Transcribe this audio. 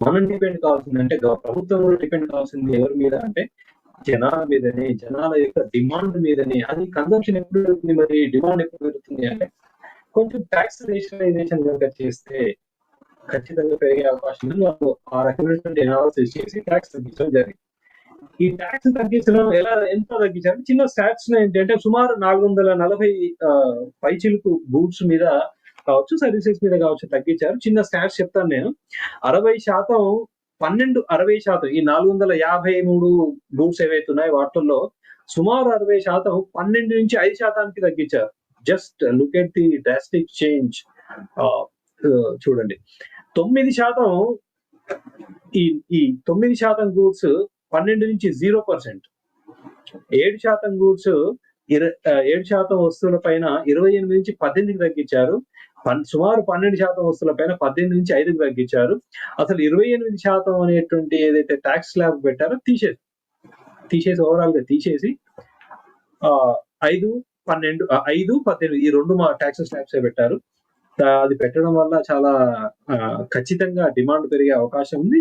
మనం డిపెండ్ కావాల్సింది అంటే ప్రభుత్వం కూడా డిపెండ్ కావాల్సింది ఎవరి మీద అంటే జనాల మీదనే, జనాల యొక్క డిమాండ్ మీదనే. అది కన్సంప్షన్ ఎప్పుడు పెరుగుతుంది, మరి డిమాండ్ ఎప్పుడు పెరుగుతుంది అంటే కొంచెం ట్యాక్స్ రేషనలైజేషన్ కనుక చేస్తే ఖచ్చితంగా పెరిగే అవకాశం ఉంది. వాళ్ళు ఆ రకమైనటువంటి అనాలిసిస్ చేసి ట్యాక్స్ తగ్గించడం జరిగింది. ఈ ట్యాక్స్ తగ్గించడం ఎంత తగ్గించారు? చిన్న స్టాట్స్ ఏంటంటే సుమారు 440 పైచిలుకు గూడ్స్ మీద కావచ్చు, సర్వీసెస్ మీద కావచ్చు తగ్గించారు. చిన్న స్టాట్స్ చెప్తాను నేను. 60% 60% ఈ 453 గూడ్స్ ఏవైతే ఉన్నాయో వాటిల్లో సుమారు 60% 12 నుంచి 5% తగ్గించారు. Just look at the drastic change. చూడండి, 9% ఈ ఈ 9% గూడ్స్ 12 నుంచి 0%, 7% గూడ్స్ 7% వస్తువుల పైన 28 నుంచి 18కి తగ్గించారు. సుమారు 12% వస్తువుల పైన 18 నుంచి 5కి తగ్గించారు. అసలు 28% అనేటువంటి ఏదైతే ట్యాక్స్ స్లాబ్ పెట్టారో తీసేసి ఓవరాల్ గా తీసేసి 5, 12, 5, 18 ఈ రెండు ట్యాక్స్ స్లాబ్స్ పెట్టారు. అది పెట్టడం వల్ల చాలా ఖచ్చితంగా డిమాండ్ పెరిగే అవకాశం ఉంది.